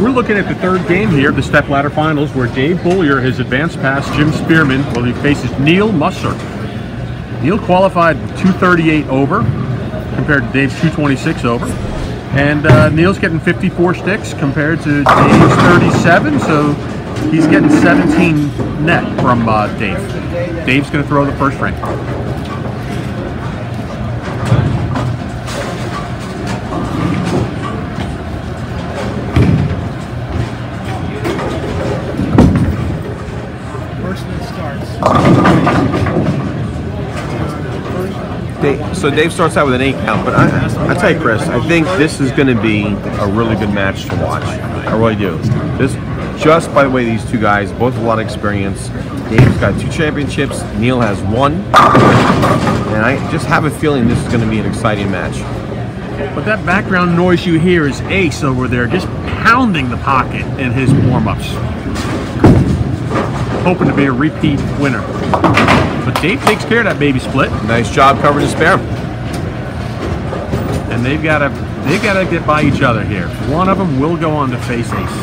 We're looking at the third game here, the stepladder finals, where Dave Bollier has advanced past Jim Spearman while he faces Neil Musser. Neil qualified 238 over compared to Dave's 226 over. And Neil's getting 54 sticks compared to Dave's 37, so he's getting 17 net from Dave. Dave's going to throw the first ring. So Dave starts out with an 8 count, but I tell you, Chris, I think this is going to be a really good match to watch. I really do. This, just by the way, these two guys, both have a lot of experience. Dave's got 2 championships. Neil has 1, and I just have a feeling this is going to be an exciting match. But that background noise you hear is Ace over there, just pounding the pocket in his warm-ups, hoping to be a repeat winner. But Dave takes care of that baby split. Nice job covering the spare. And they've got to get by each other here. One of them will go on to face Ace.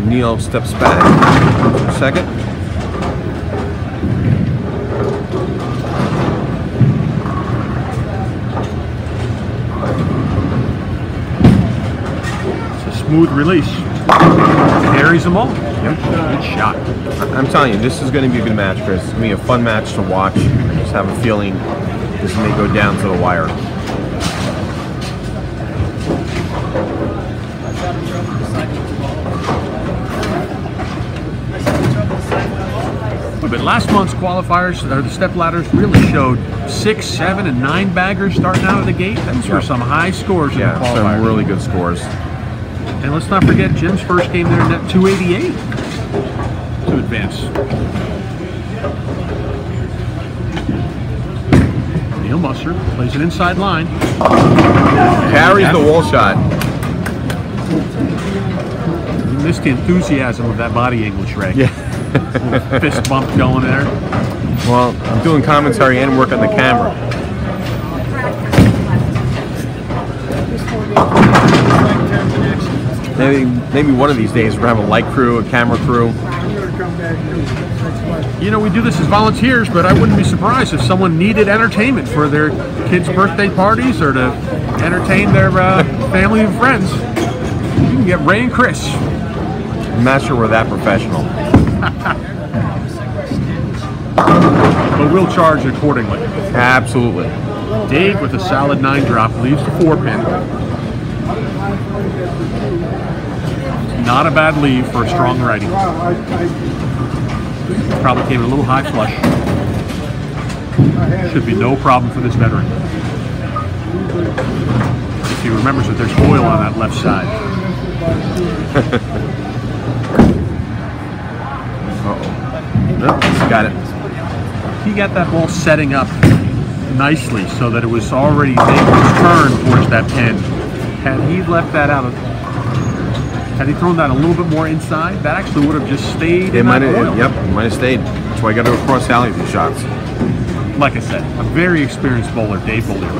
Neil steps back for a second. Smooth release. Carries them all. Yep. Good shot. I'm telling you, this is going to be a good match, Chris. It's going to be a fun match to watch. I just have a feeling this may go down to the wire. But last month's qualifiers, the step ladders, really showed 6, 7, and 9 baggers starting out of the gate. Those were some high scores in the qualifiers. Some really good scores. And let's not forget Jim's first game there, net 288 to advance. Neil Musser plays an inside line. Carries the wall shot. You missed the enthusiasm of that body English, Ray. Yeah. Fist bump going there. Well, I'm doing commentary and work on the camera. Maybe one of these days we'll have a light crew, a camera crew. You know, we do this as volunteers, but I wouldn't be surprised if someone needed entertainment for their kids' birthday parties or to entertain their family and friends. You can get Ray and Chris. I'm not sure we're that professional. But we'll charge accordingly. Absolutely. Dave with a solid 9 drop leaves the 4-pin. Not a bad leave for a strong righty. Probably came in a little high flush. Should be no problem for this veteran. If he remembers that there's oil on that left side. Uh-oh. Nope, he's got it. He got that ball setting up nicely so that it was already making his turn towards that pin. Had he left that out of... Had he thrown that a little bit more inside, that actually would have just stayed in that oil. Yep, it might have stayed. That's why I got to go cross alley with these shots. Like I said, a very experienced bowler, Dave Bollier.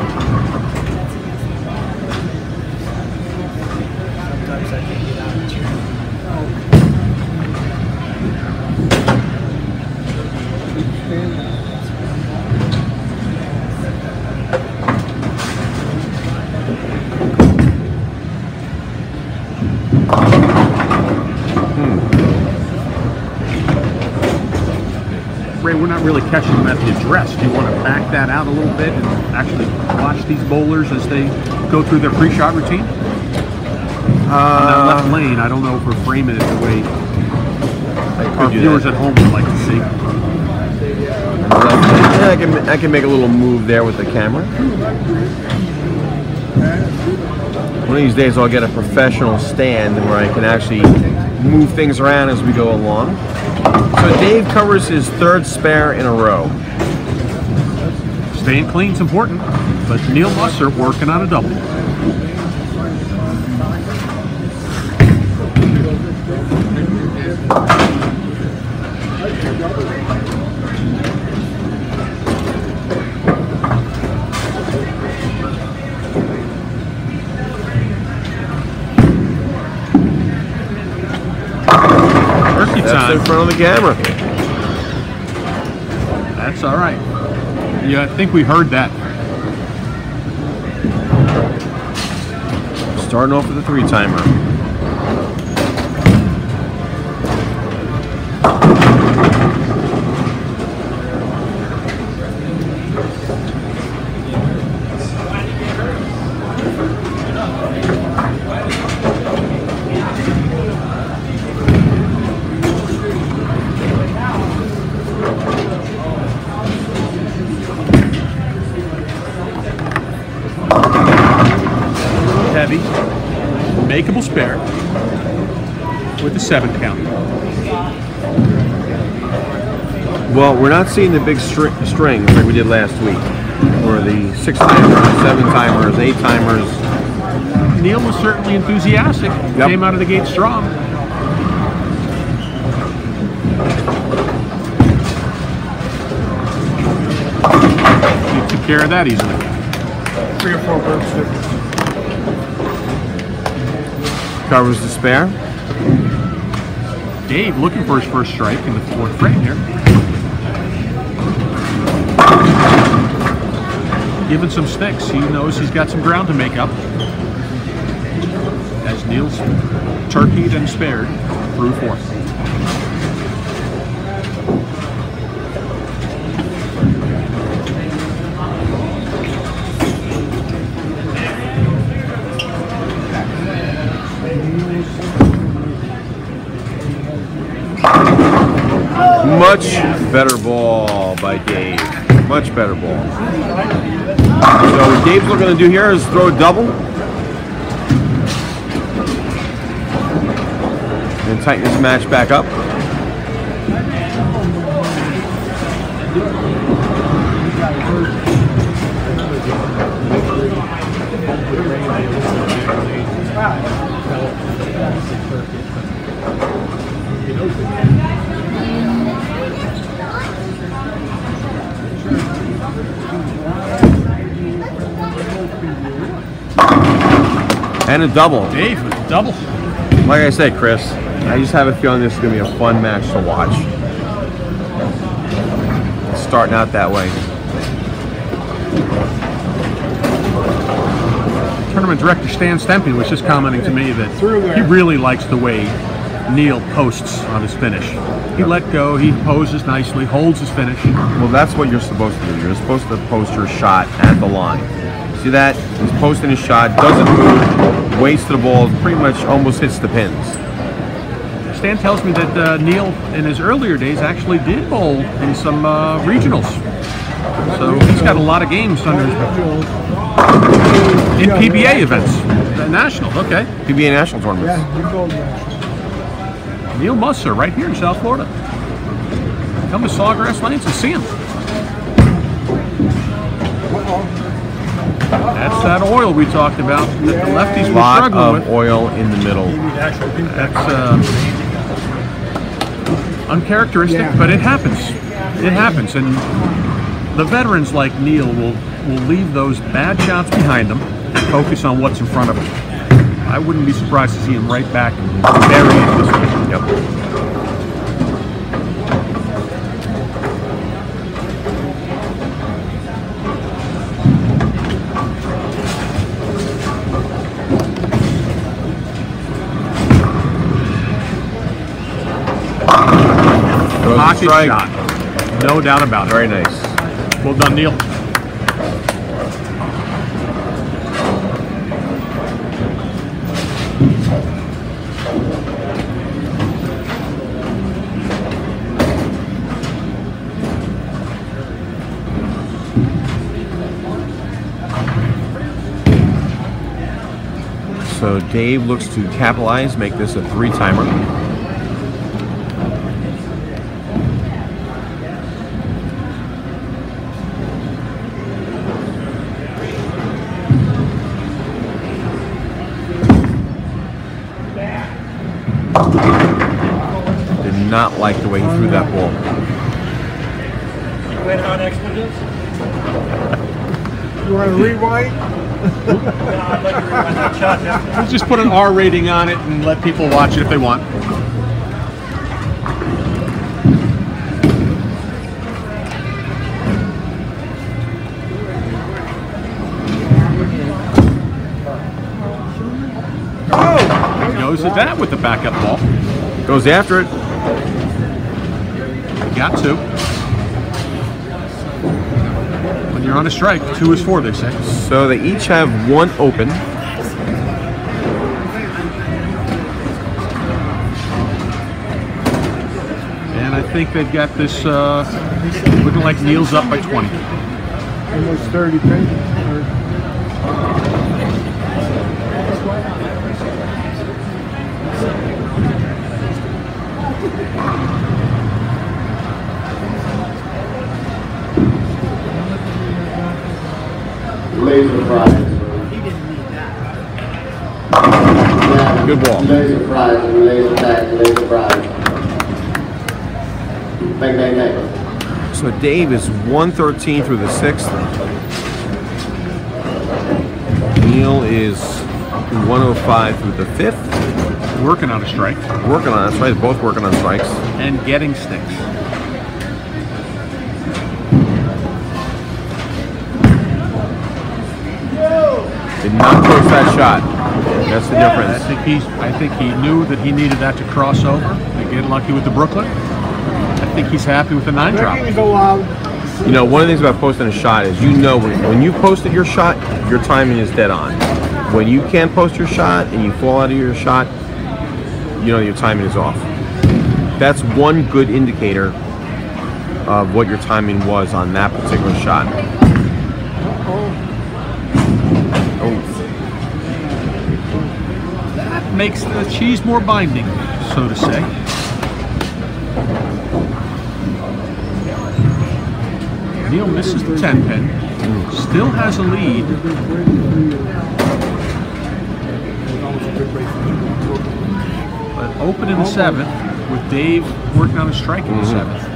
Ray, we're not really catching them at the address. Do you want to back that out a little bit and actually watch these bowlers as they go through their pre-shot routine? On that left lane, I don't know if we're framing it the way our viewers at home would like to see. Yeah, I can make a little move there with the camera. One of these days I'll get a professional stand where I can actually move things around as we go along. So Dave covers his 3rd spare in a row. Staying clean is important, but Neil Musser working on a double. turkey That's time. in front of the camera. That's all right. Yeah, I think we heard that. Starting off with a 3-timer. Heavy, makeable spare with the 7 count. Well, we're not seeing the big strings like we did last week, or the 6-timers, 7-timers, 8-timers. Neil was certainly enthusiastic. Yep. Came out of the gate strong. He took care of that easily. 3 or 4 birds difference. Covers the spare. Dave looking for his first strike in the 4th frame here. Given some sticks, he knows he's got some ground to make up. As Neil's turkeyed and spared through 4th. Much better ball by Dave. Much better ball. So what Dave's looking to do here is throw a double. And tighten this match back up. And a double. Dave with a double. Like I said, Chris, I just have a feeling this is going to be a fun match to watch. It's starting out that way. Tournament director Stan Stempy was just commenting to me that he really likes the way Neil posts on his finish. He let go, he poses nicely, holds his finish. Well, that's what you're supposed to do. You're supposed to post your shot at the line. See that? He's posting his shot, doesn't move, waits the ball, pretty much almost hits the pins. Stan tells me that Neil, in his earlier days, actually did bowl in some regionals. So he's got a lot of games under his belt. In PBA events, the nationals, okay. PBA national tournaments. Yeah, you go there. Neil Musser, right here in South Florida. Come to Sawgrass Lanes and see him. That's that oil we talked about that the lefties A were lot struggling of with. oil in the middle. That's uncharacteristic, Yeah. but it happens. It happens, and the veterans like Neil will leave those bad shots behind them and focus on what's in front of them. I wouldn't be surprised to see him right back burying this one. Yep. Pocket strike. shot, no doubt about it. Very nice. Well done, Neil. So Dave looks to capitalize, make this a 3-timer. Did not like the way he threw that ball. Went on expletives? You want to rewind? We'll just put an R rating on it and let people watch it if they want. goes at that with the backup ball. Goes after it. Got two. When you're on a strike, 2 is 4, they say. So they each have one open. And I think they've got this looking like Neil's up by 20. Almost 30 pages. Laser prize. Good ball. Laser prize, laser tag, laser prize. Bang, bang, bang. So Dave is 113 through the 6th. Neil is 105 through the 5th. Working on a strike. Working on it. That's right. Both working on strikes. And getting sticks. Did not post that shot. That's the difference. I think he knew that he needed that to cross over to get lucky with the Brooklyn. I think he's happy with the 9 drop. Breaking is allowed. You know, one of the things about posting a shot is when you posted your shot, your timing is dead on. When you can't post your shot and you fall out of your shot, you know your timing is off. That's one good indicator of what your timing was on that particular shot. That makes the cheese more binding, so to say. Neil misses the 10 pin, still has a lead. But open in the 7th, with Dave working on a strike in the 7th.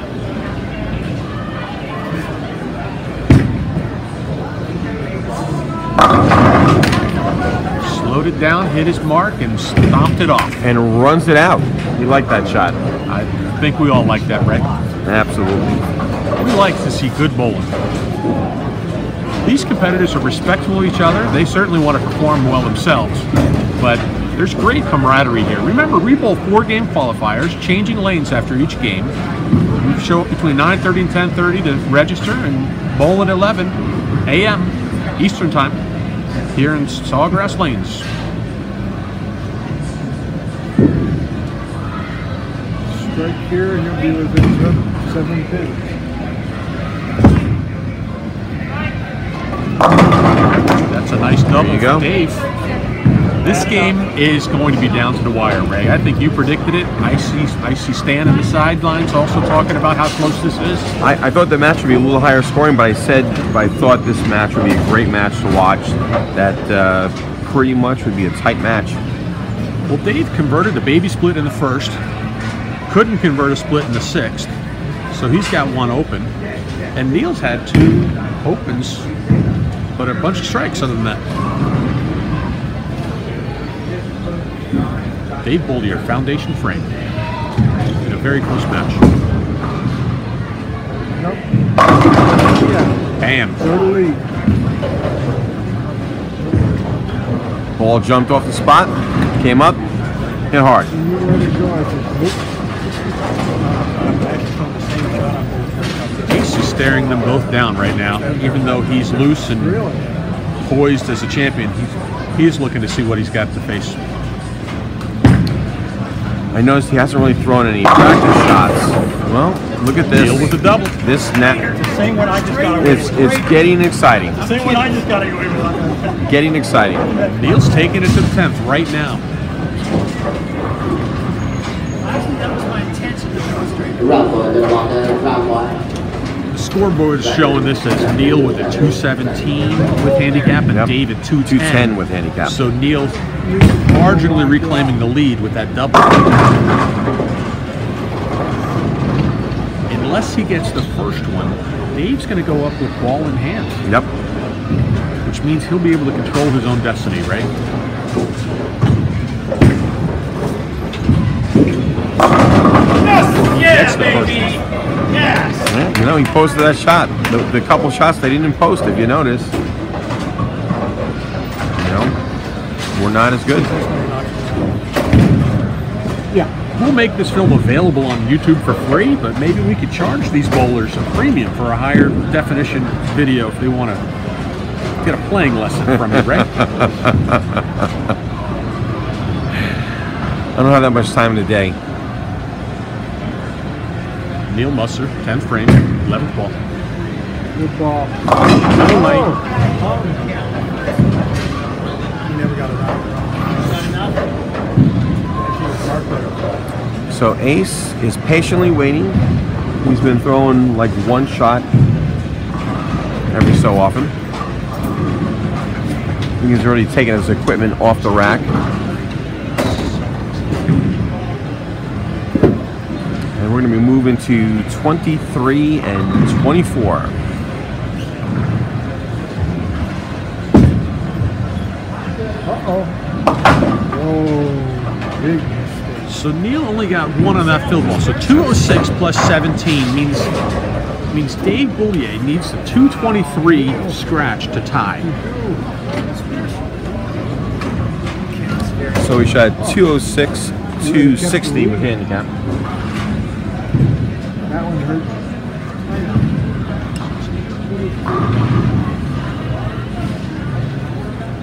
Slowed it down, hit his mark, and stomped it off. And runs it out. You like that shot? I think we all like that, Ray. Absolutely. We like to see good bowling. These competitors are respectful of each other. They certainly want to perform well themselves, but there's great camaraderie here. Remember, we bowl 4-game qualifiers, changing lanes after each game. We show up between 9:30 and 10:30 to register and bowl at 11 a.m. Eastern Time here in Sawgrass Lanes. Strike here and you'll be within 7 pins. That's a nice double There you go. for Dave. This game is going to be down to the wire, Ray. I think you predicted it. I see Stan in the sidelines also talking about how close this is. I thought the match would be a little higher scoring, but I thought this match would be a great match to watch. That pretty much would be a tight match. Well, Dave converted a baby split in the 1st, couldn't convert a split in the 6th, so he's got 1 open. And Neil's had 2 opens, but a bunch of strikes other than that. Dave Bollier, foundation frame, in a very close match. Nope. Bam. Go to lead. Ball jumped off the spot, came up, hit hard. And you let it go. I said, Ace is staring them both down right now, even though he's loose and poised as a champion. He is looking to see what he's got to face. I noticed he hasn't really thrown any practice shots. Well, look at this. Neil with the double. This net. same one I just got away with. It's getting exciting. Same one I just got away with. Getting exciting. Neil's taking it to the 10th right now. Round one, then walk in, round one. The scoreboard is showing this as Neil with a 217 with handicap and Yep. Dave at 210. 210 with handicap. So Neil's marginally reclaiming the lead with that double. Unless he gets the first one, Dave's going to go up with ball in hand, Yep. which means he'll be able to control his own destiny, right? That's the first one. Yeah, you know, he posted that shot. The couple shots they didn't post, if you notice. You know, were not as good. Yeah. We'll make this film available on YouTube for free, but maybe we could charge these bowlers a premium for a higher definition video if they want to get a playing lesson from you, Ray. I don't have that much time in the day. Neil Musser, 10th frame, 11th ball. Good ball. No light. He never got around. So Ace is patiently waiting. He's been throwing like one shot every so often. I think he's already taken his equipment off the rack. And we're going to be moving to 23 and 24. Uh-oh. Whoa. Big mistake. So Neil only got one on that field ball. So 206 plus 17 means Dave Boulier needs a 223 scratch to tie. So we shot 206, 260 with handicap. That one hurt.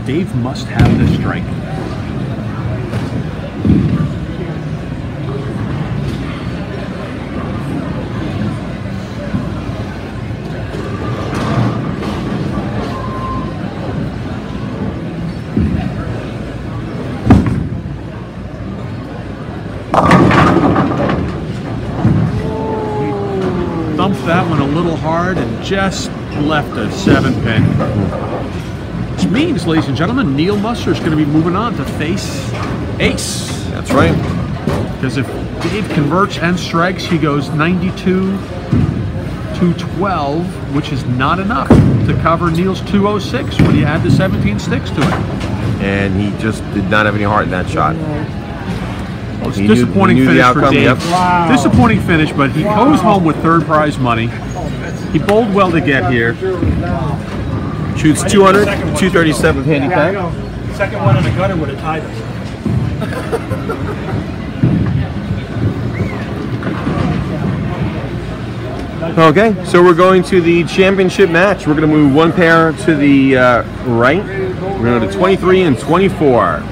Dave must have this strike. Thumped that one a little hard and just left a 7-pin. Which means, ladies and gentlemen, Neil Musser is going to be moving on to face Ace. That's right. Because if Dave converts and strikes, he goes 92 to 12, which is not enough to cover Neil's 206 when you add the 17 sticks to it. And he just did not have any heart in that shot. Well, it's He a knew- disappointing he knew the finish for outcome, Dave. yep. Wow. Disappointing finish, but he goes home with third prize money. He bowled well to get here. Shoots 200, 237 with handicap. Second one in the gutter would have tied us. Okay, so we're going to the championship match. We're going to move one pair to the right. We're going to go to 23 and 24.